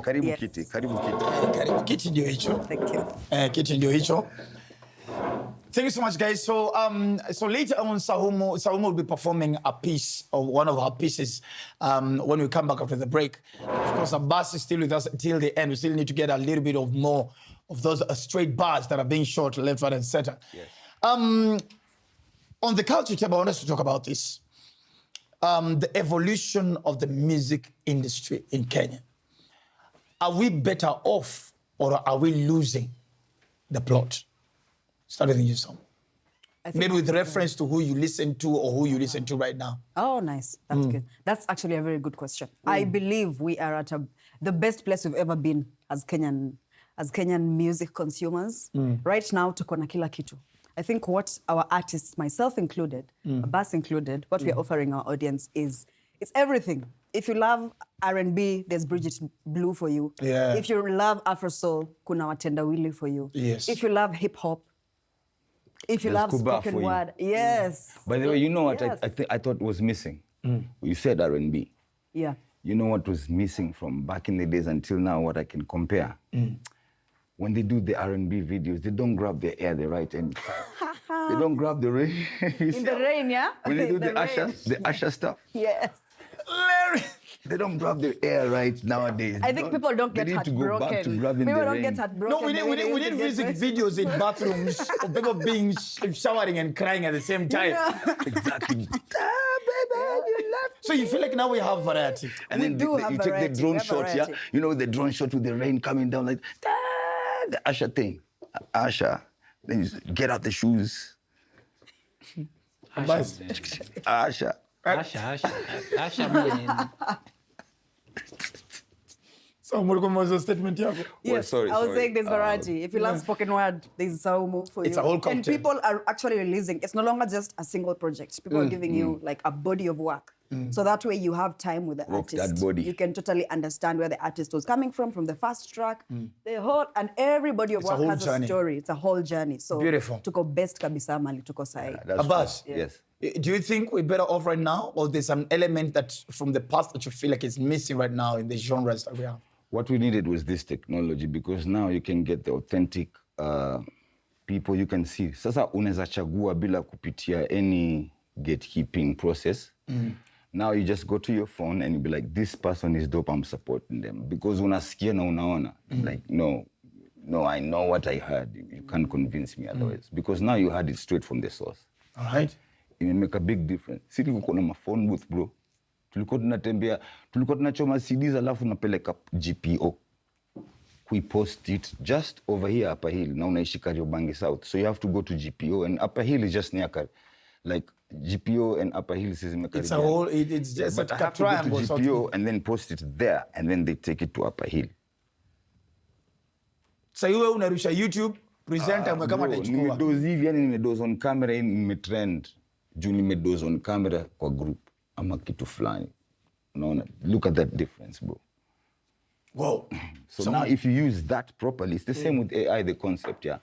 Karibu Yes. kiti, karibu kiti. Karibu kiti ndio hicho. Thank you. Kiti ndio hicho. Thank you so much, guys. So later on, Saumu will be performing a piece, or one of her pieces, when we come back after the break. Of course, Abbas is still with us until the end. We still need to get a little bit of more of those straight bars that are being shot left, right, and center. Yes. On the culture table, I want us to talk about this. The evolution of the music industry in Kenya. Are we better off, or are we losing the plot? Starting with you, Sam. Maybe with reference to who you listen to or who you listen to right now. Oh, nice. That's good. That's actually a very good question. I believe we are at the best place we've ever been as Kenyan music consumers. Right now, tuko na kila kitu. I think what our artists, myself included, Abbas included, what we are offering our audience is it's everything. If you love R&B, there's Bridget Blue for you. Yeah. If you love Afro Soul, kuna Watendawili for you. Yes. If you love hip hop, if you There's love Kuba spoken for you. word, yes. By the way, you know what Yes. I thought was missing? You said R&B. Yeah. You know what was missing from back in the days until now, what I can compare? When they do the R&B videos, they don't grab the air the right end. They don't grab the rain. In the rain, yeah? When they do The the Usher stuff, Yes. they don't grab the air right nowadays. I think people don't get They need to go back to heartbroken. grabbing People the don't rain. get heartbroken. No, we need music videos in bathrooms of people being showering and crying at the same time. Exactly. So you feel like now we have variety. And We then do have you take the variety, drone we have shot, yeah? variety. You know, the drone shot with the rain coming down, like, the Usher thing. Usher. Then you just get out the shoes. Bas. Usher. Asha mean. So more statement here. Yes, sorry, I was sorry. saying there's variety. If you love spoken word, there's Saumu for It's you. a whole And cocktail. people are actually releasing. It's no longer just a single project. People are giving you like a body of work. So that way you have time with the Rock artist. that body. You can totally understand where the artist was coming from the first track, the whole, and every body of It's a work whole has journey. a story. It's a whole journey. So Beautiful. Tuko best kabisa mali tuko sahi. That's Abbas. true. Yes. Do you think we're better off right now, or there's some element that from the past that you feel like is missing right now in the genres that we have? What we needed was this technology, because now you can get the authentic people you can see. Sasa unaweza chagua bila kupitia any gatekeeping process. Now you just go to your phone and you be like, this person is dope, I'm supporting them. Because unasikia na unaona. Like, no, I know what I heard. You can't convince me otherwise. Because now you heard it straight from the source. All right. It will make a big difference. Si tulikuwa na phone booth, bro. Tulikuwa tunachoma CDs alafu napeleka GPO. We post it just over here, Upper Hill. Na unaishi Kariobangi South. So you have to go to GPO, and Upper Hill is just near like GPO and Upper Hill is It's a whole, it's just but I a have to go triangle. to sort GPO of. and then post it there, and then they take it to Upper Hill. So you unarusha YouTube, presenter kama Bro, atachukua. nimedoze hivi, yani nimedoze on camera, nimetrend. Juu nimedoze on camera kwa group ama kitu fulani. Unaona? Look at that difference, bro. Whoa. So now if you use that properly, it's the same with AI, the concept, yeah.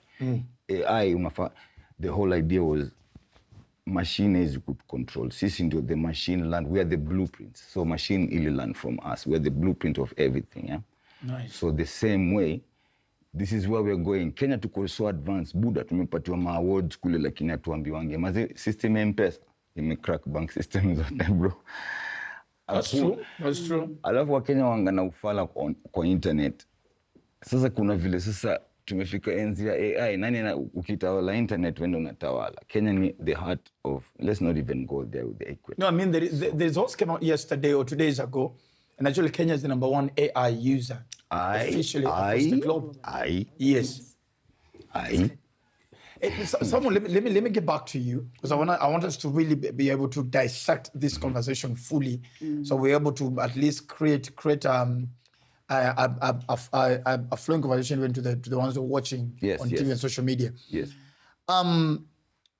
AI, the whole idea was machine is could control. Sisi ndio the machine learned. We are the blueprints. So machine ili learn from us. We are the blueprint of everything, yeah. Nice. So the same way, this is where we're going. Kenya tuko so advanced. Buda tumepatiwa ma-awards kule, lakini hatuambiwange. Maze system ya M-Pesa, ime-crack bank system zote, bro. That's true. That's true. Alafu Wakenya wangana ufala kwa internet. Sasa kuna vile sasa tumefika enzi ya AI. Nani ukitawala internet wendo unatawala. Kenya ni the heart of, let's not even go there with the equity. No, I mean, there's also came out yesterday or 2 days ago, and actually Kenya is the #1 AI user. Officially across the globe. Yes. Someone, let me get back to you, because I want us to really be able to dissect this conversation fully, so we're able to at least create a flowing conversation even to the ones who are watching on TV and social media. Yes. I'm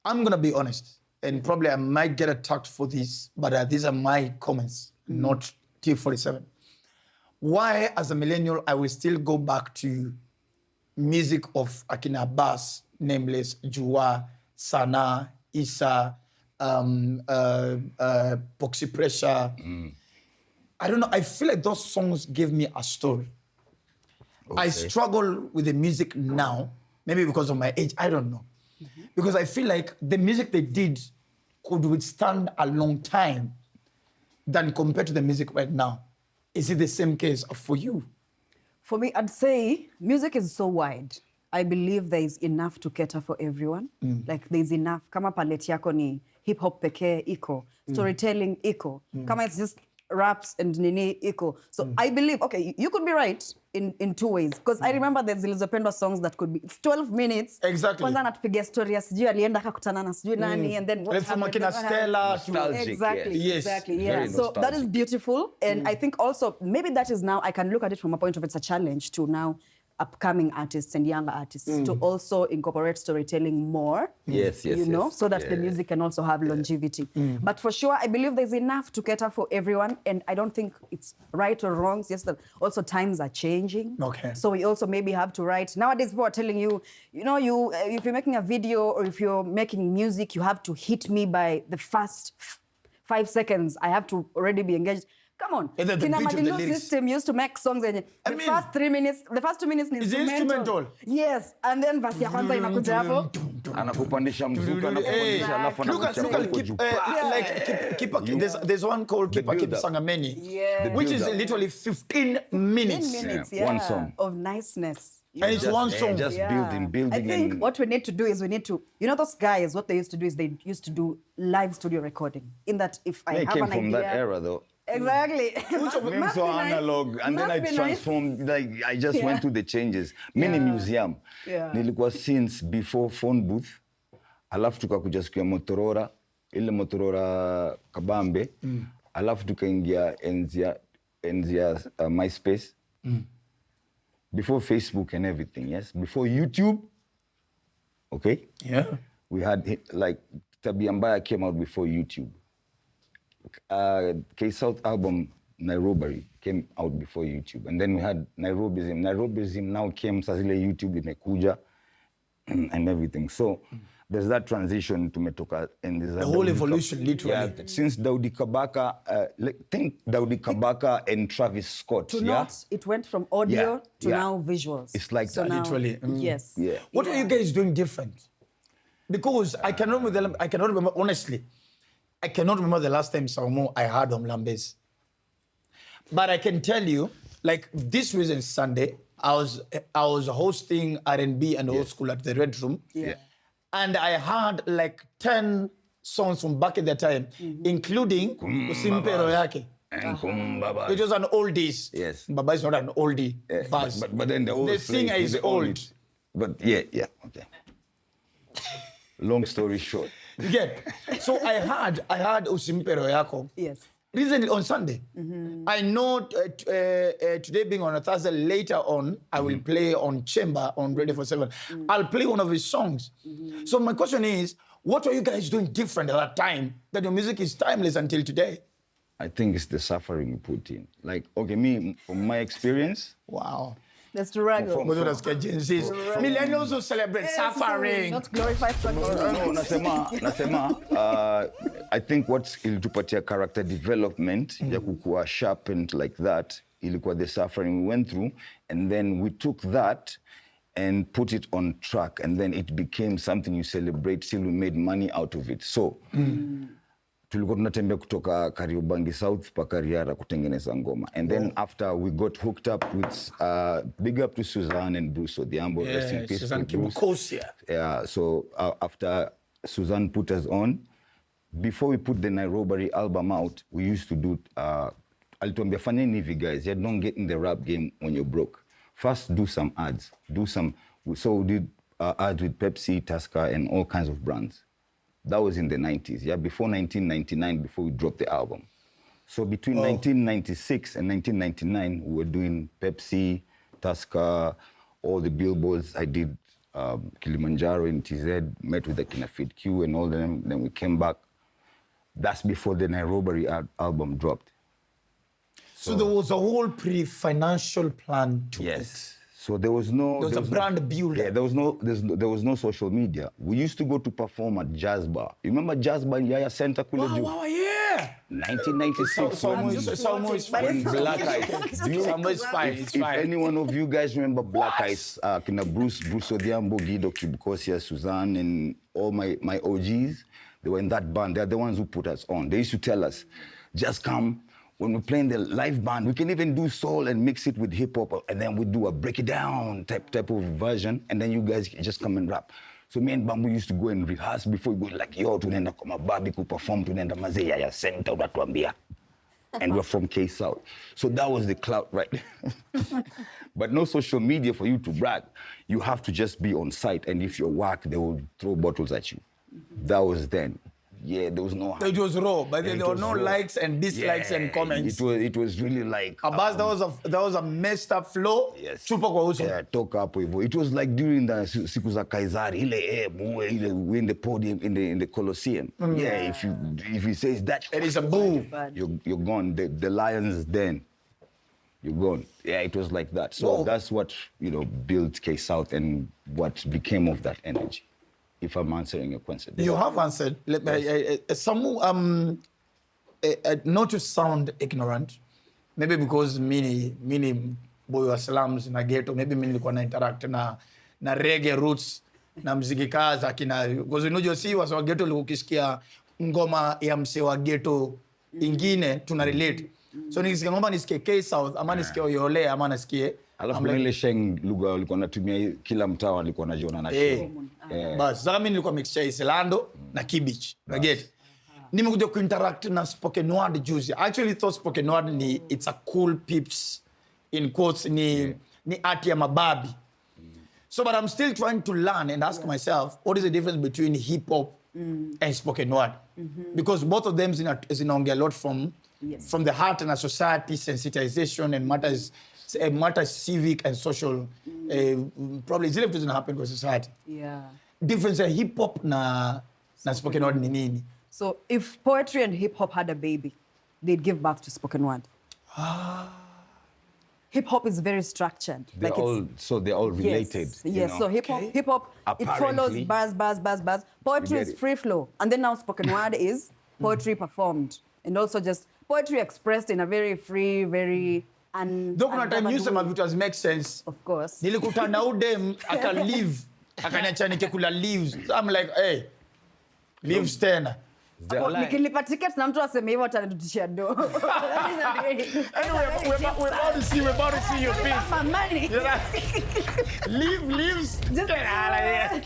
gonna be honest, and probably I might get attacked for this, but these are my comments, not T47. Why, as a millennial, I will still go back to music of Akina Abbas, Nameless, Jua, Sana, Issa, Poxy Pressure. I don't know. I feel like those songs give me a story. I struggle with the music now, maybe because of my age, I don't know. Because I feel like the music they did could withstand a long time than compared to the music right now. Is it the same case for you? For me, I'd say music is so wide. I believe there is enough to cater for everyone. Like there's enough. Kama palette yako ni hip hop pekee iko, storytelling iko. Kama it's just raps and nini iko. So I believe, okay, you could be right in two ways. Because I remember there's Zilizopendwa songs that could be, it's 12 minutes. Exactly. Kwanza natupigia story ya sijui alienda kakutana na sijui nani and then what Like from happened. Makina Stella to... Nostalgic, Exactly, yes. exactly. Very Yeah. So that is nostalgic. beautiful. And I think also maybe that is now, I can look at it from a point of it's a challenge to now upcoming artists and younger artists to also incorporate storytelling more. Yes, yes, You know, yes. so that the music can also have longevity. But for sure, I believe there's enough to cater for everyone. And I don't think it's right or wrong. It's just that also times are changing. Okay. So we also maybe have to write. Nowadays, people are telling you, you know, if you're making a video or if you're making music, you have to hit me by the first 5 seconds. I have to already be engaged. Come on. And then the Kina beat of the Madilu lyrics. system used to make songs and I the mean, first 2 minutes is Is it instrumental? Yes. And then verse ya kwanza inakuja hapo. Anakupandisha mzuka, Hey, anakupandisha alafu look at anakuacha huko keep, juu. there's one called Keep build-up. Sangameni, Yeah. which is build-up. literally 15 minutes. 10 minutes, Yeah, one song. of niceness. And it's one song. Just building I think and what we need to do is we need to, you know, those guys, what they used to do is they used to do live studio recording. In that if I they have came an from idea. that era though. Exactly. Mimi so analog and then I transformed, like I just went through the changes. Mini museum. Yeah. Nilikuwa since before phone booth. Alafu tukakuja siku ya Motorola, ile Motorola kabambe. Alafu tukaingia enzi ya MySpace. Before Facebook and everything, yes. Before YouTube. Okay? Yeah. We had like Tabia Mbaya came out before YouTube. K-South album Nairobi came out before YouTube, and then we had Nairobism. Nairobism now came sazile YouTube imekuja and everything. So there's that transition to Metoka and there's The whole evolution, literally. Yeah, since Daudi Kabaka, think Daudi Kabaka and Travis Scott. To not, it went from audio to now visuals. It's like that. now- Literally. Yes. Yeah. What are you guys doing different? Because I cannot remember, honestly, I cannot remember the last time Saumo I heard on Lambes. But I can tell you, like this recent Sunday, I was hosting R&B and old school at the Red Room. Yeah. And I heard like 10 songs from back in the time, including Usimpero Yake. And Kumbaba. It was an oldies. Yes. Baba is not an oldie. But then the old singer place is with the old. But yeah, okay. Long story short. You get? So I heard Usimpero Yako. Yes. Recently on Sunday. I know today being on a Thursday, later on, I will play on Chamber on Radio 47. I'll play one of his songs. So my question is, what are you guys doing different at that time that your music is timeless until today? I think it's the suffering you put in. Like, okay, me, from my experience, Wow. The struggle. What do you Gen Zs? Millennials who celebrate suffering. Not glorify struggle. no, nasema, I think what's ilitupatia character development, ya kukua sharpened like that, ilikuwa the suffering we went through, and then we took that and put it on track, and then it became something you celebrate till we made money out of it. So, tulikuwa tunatembea kutoka Kariobangi South paka Riara kutengeneza ngoma. And then after we got hooked up with, big up to Suzanne and Bruce Odhiambo, rest in peace Suzanne to Bruce. Kibukosia. Yeah, so after Suzanne put us on, before we put the Nairobi album out, we used to do, alituambia fanyeni hivi guys, you don't get in the rap game when you're broke. First do some ads, so we did ads with Pepsi, Tusker and all kinds of brands. That was in the 90s, yeah, before 1999, before we dropped the album. So between 1996 and 1999, we were doing Pepsi, Tusker, all the billboards. I did Kilimanjaro in TZ, met with the Kinafit Q and all them. Then we came back. That's before the Nairobi album dropped. So there was a whole pre-financial plan to it. So there was no... There was a brand builder. Yeah, there was no social media. We used to go to perform at Jazz Bar. You remember Jazz Bar in Yaya Center? Wow, yeah. Yeah. 1996. Samo is But fine. it's- Black Eyes. Do you- Samo is fine. It's If fine. any one of you guys remember Black Eyes, kina Bruce Odhiambo, Guido Kibukosia, Suzanne, and all my OGs, they were in that band. They're the ones who put us on. They used to tell us, just come. When we're playing the live band, we can even do soul and mix it with hip hop, and then we do a break it down type of version, and then you guys just come and rap. So me and Bambu used to go and rehearse before we go like, yo, tunaenda kwa mababi kuperform, tunaenda mazee ya center, unatuambia. And we're from K-South. So that was the clout right there. But no social media for you to brag. You have to just be on site, and if you work, they will throw bottles at you. That was then. Yeah, there was no... It was raw, but Yeah, there it were was no raw. likes and dislikes and comments. It was really like... Abbas, that was a messed up flow. Yes. Chupa kwa uso. Yeah, toka hapo hivyo. It was like during the siku za Kaisari, ile muwe, ile we in the podium in the Colosseum. Yeah, if he says that, It is a boo. you're gone. The lions then, you're gone. Yeah, it was like that. So Whoa. that's what built K-South and what became of that energy. If I'm answering your question. You have answered. Not to sound ignorant, maybe because mini boy wa slums na ghetto, maybe mimi nilikuwa na interact na reggae roots na mziki kaza kina, because unajua si wasa wa ghetto ukisikia ngoma ya mse wa ghetto ingine tuna relate. So nikisikia ngoma nisikie K-South ama nisikie Oyole ama nisikie Alafu ile sheng lugha walikuwa natumia kila mtaa walikuwa wanajiona na sheng. Bas, sasa mimi nilikuwa mixture Islando na Kibich. Unaget? Nimekuja kuinteract na spoken word juzi. I actually thought spoken word it's a cool pips in quotes ni art ya mababi. So but I'm still trying to learn and ask myself what is the difference between hip hop and spoken word? Because both of them zinaongea a lot from the heart and a society sensitization and matters civic and social probably zile vitu zinahappen kwa society. Yeah. Difference ya hip hop na spoken word ni nini? So if poetry and hip hop had a baby, they'd give birth to spoken word. Hip hop is very structured. They're all related. Yes, yes. So hip hop, it follows Apparently. buzz. Poetry is it. free flow, and then now spoken word is poetry performed, and also just poetry expressed in a very free, very Though kuna time you sema vitu make sense. Of course. Nilikutana na udem aka leave, akaniacha nikekula leaves. So I'm like, hey, leaves tena. Nikilipa ticket na mtu aseme hivyo atanirudishia do. Anyway, we're about to see your face. My money. Leaves. Just Get out of here.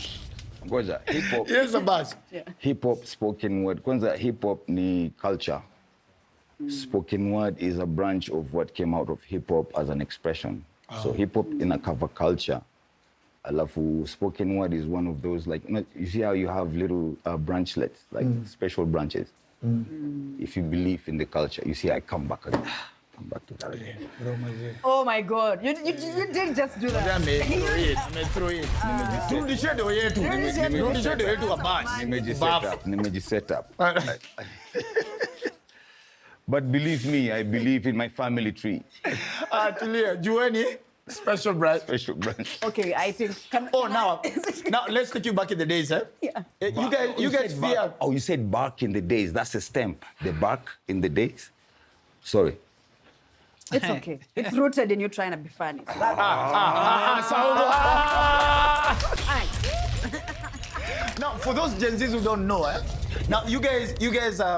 Ngoja, hip hop. Here's a buzz. Hip hop, spoken word. Kwanza hip hop ni culture. Spoken word is a branch of what came out of hip hop as an expression. So hip hop in a cover culture. Alafu spoken word is one of those, like, you see how you have little branchlets, like special branches. If you believe in the culture, you see I come back again. Come back to that again. Oh my God. You did just do that. Throw it. Turudishe do yetu. Turudishe do yetu kabasi. Nimejiset up. But believe me, I believe in my family tree. Tulia, jueni special branch. Special branch. Okay, I think. Now let's take you back in the days, eh? Yeah. You guys fear. Oh, you said bark in the days. That's a stem. The bark in the days. Sorry. It's okay. It's rooted in you trying to be funny. Now, for those Gen Zs who don't know, now you guys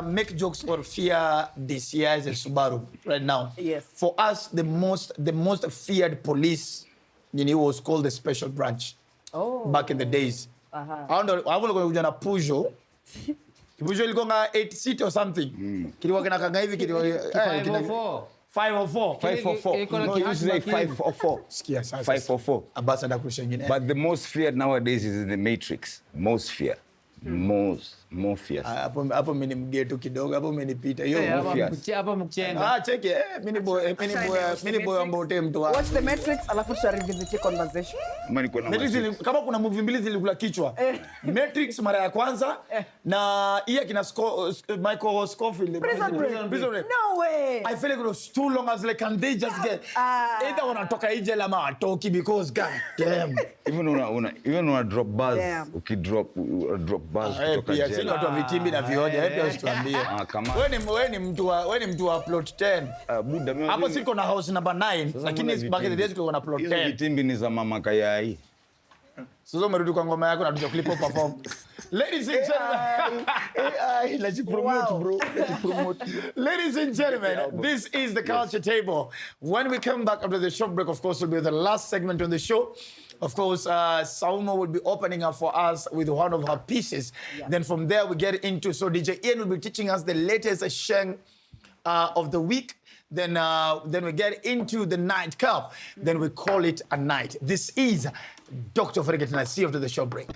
make jokes or fear DCIs and Subaru right now. Yes. For us, the most feared police, was called the special branch. Oh. Back in the days. I don't know. I want to go to Peugeot. Peugeot ilikuwa 8 seat or something. Kilikuwa kinakanga hivi kilikuwa 504. 504. 544. No, you used to say 544. Sikia sasa. 544. Ambassador kurusha ingine. But the most feared nowadays is in the Matrix. Most fear. More fears. Hapo mimi ni mgeto kidogo, hapo umenipita. Hiyo Hapa mkuchenga. cheki mimi boy ambao mtu wa. Watch the Matrix, alafu tuta revisit your conversation. Matrix kama kuna movie mbili zilikula kichwa. Matrix mara ya kwanza na hii kina Michael Scofield. Prison Break. No way. I feel like it was too long. I was like, can they just get either wanatoka nje ama watoki, because god damn. Even una drop bars, Damn. drop bars kutoka jail. ni watu wa vitimbi na vioja. Wewe pia usituambie. Kama Wewe ni mtu wa plot 10. Buda mimi. Hapo siko na house number 9, lakini back in the days tulikuwa na plot 10. Hizo vitimbi ni za mama Kayai. Sasa umerudi kwa ngoma yako na tuja clip perform. Ladies and gentlemen. Let's promote, bro. Let's promote. Ladies and gentlemen, this is the Culture Table. When we come back after the short break, of course, will be the last segment on the show. Of course, Saumo will be opening up for us with one of her pieces. Yeah. Then from there, we get into, so DJ Ian will be teaching us the latest Sheng of the week. Then we get into the night cup. Then we call it a night. This is Dr. Ferget, and I see you after the short break.